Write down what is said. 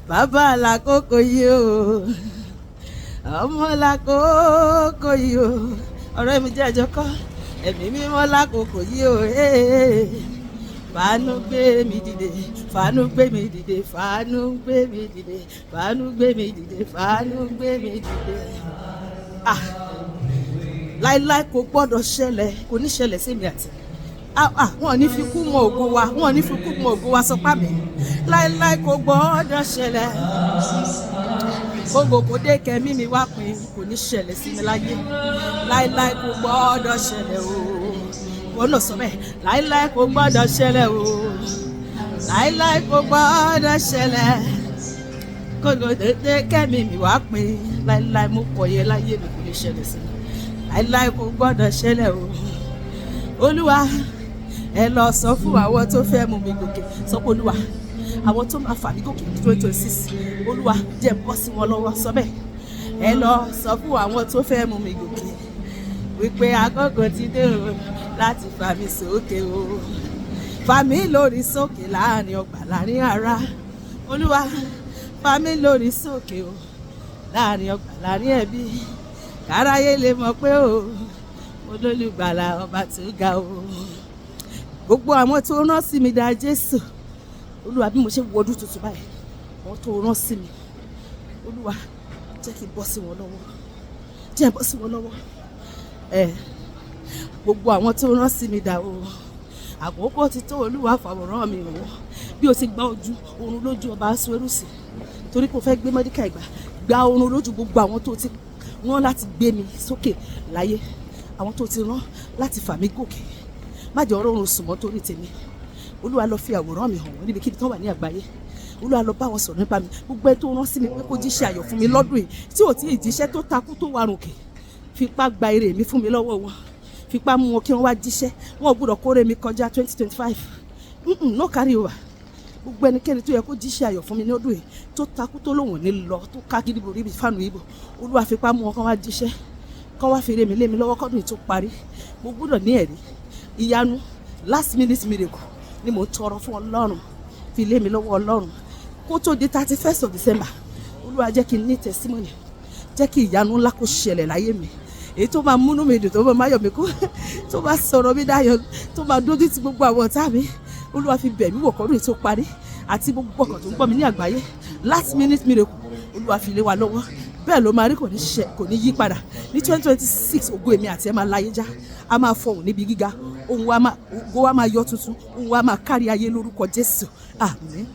Bàbá lákòókò yìí o, ọmọ lákòókò yìí o, ọ̀rẹ́ mi jẹ́ ẹjọ́ kọ́, ẹ̀mí mímọ́ lákòókò yìí o, fàánú gbé mi dìde, fàánú gbé mi dìde, fàánú gbé mi dìde, fàánú gbé mi dìde, fàánú gbé mi dìde. Láíláí kò gbọ́dọ̀ ṣẹlẹ̀, kò ní ṣẹlẹ̀ sí mi àti wọn ò ní fi kú mọ ògo wa, wọn ò ní fi kú mọ ògo wa sọpá mi. Láíláí kò gbọ́dọ̀ ṣẹlẹ̀, gbogbo kò dé kẹ́mí mi wá pin, kò ní ṣẹlẹ̀ sí mi láyé. Láíláí kò gbọ́dọ̀ ṣẹlẹ̀ o, wọn náà sọ bẹ́ẹ̀. Láíláí kò gbọ́dọ̀ ṣẹlẹ̀ o, láíláí kò gbọ́dọ̀ ṣẹlẹ̀, kò dé kẹ́mí mi wá pin. Láíláí mo kọ̀ yẹ láyé mi, kò ní ṣẹlẹ̀ sí mi. Láíláí kò gbọ́dọ̀ ṣẹlẹ̀ o. Olúwa, ẹ lọ sọ fún àwọn tó fẹ́ mú mi gòkè, sọ pé Olúwa, àwọn tó máa fà mí gòkè ní 2026, Olúwa jẹ́ bọ́ sí wọn lọ́wọ́, sọ bẹ́ẹ̀. Ẹ lọ sọ fún àwọn tó fẹ́ mú mi gòkè wípé àkókò ti dé o láti fà mí sókè o, fà mí lórí sókè láàrin ọgbà láàrin ara. Olúwa, fà mí lórí sókè o láàrin ọgbà láàrin ẹbí, káráyé lè mọ̀ pé o olólùgbàlà ọba tó ga o. Gbogbo àwọn tó rán sí mi dá Jésù, Olúwa, bí mo ṣe wọdún tuntun báyìí, àwọn tó rán sí mi, Olúwa jẹ́ kí n bọ́ sí wọn lọ́wọ́, jẹ́ n bọ́ sí wọn lọ́wọ́. Gbogbo àwọn tó rán sí mi dá o, àkókò ti tó, Olúwa fàwòrán mi hàn wọ́n. Bí o ti gba oorun lójú ọba Asuérùsì torí kò fẹ́ gbé Mọ́dékàì gba oorun lójú gbogbo àwọn tó ti rán láti gbé mi sókè láyé, àwọn tó ti rán láti fà mí gòkè. Má jẹ́ ọ̀rọ̀ oorun sùn mọ́ torí tèmi. Olúwa lọ fi àwòrán mi hàn wọ́n níbikíbi tó wà ní àgbáyé. Olúwa lọ bá wọn sọ̀rọ̀ nípa mi. Gbogbo ẹ tó rán sí mi pé kó jíṣẹ́ ayọ̀ fún mi lọ́dún yìí tí ò tí ì jíṣẹ́, tó takú tó warùn kè, fipá gba ire mi fún mi lọ́wọ́ wọn, fipá mú wọn kí wọ́n wá jíṣẹ́. Wọn ò gbọ́dọ̀ kórè mi kọjá 2025. No carry over. Gbogbo ẹnikẹ́ni tó yẹ kó jíṣẹ́ ayọ̀ fún mi ní ọdún yìí tó takú tó lóhùn ní lọ, tó ká gidi borí bí fáànù ìbò, Olúwa fipá mú wọn kán wá jíṣẹ́, kán wá fi ire mi lé mi lọ́wọ́ kọ́dún yìí tó parí. Mo gbọ́dọ̀ ní ẹ̀rí ìyanu, last minute miracle ni mo tọrọ fún Ọlọ́run, fi lé mi lọ́wọ́ Ọlọ́run kó tó di 31st of December. Olúwa jẹ́ kí n ní testimony, jẹ́ kí ìyanu ńlá kó ṣẹlẹ̀ láyé mi, èyí tó máa múnú mi dùn, tó máa máyọ̀ mi kú, tó máa sọ̀rọ̀ mi dáyọ̀, tó máa dójú ti gbogbo àwọn ọ̀tá mi. Olúwa fi bẹ̀ mí wò kọ́dún yìí tó parí, àti gbogbo ọkàn tó ń gbọ́ mi ní àgbáyé. Last minute miracle Olúwa fi lé wa lọ́wọ́. Bẹ́ẹ̀ ló máa rí, kò ní yí padà. Ní 2026 ògo èmi àti ẹ máa láyé já, a máa fọhùn níbi gíga, ògo wa máa yọ tuntun, ògo wa máa kárí ayé lórúkọ Jésù. Àmín.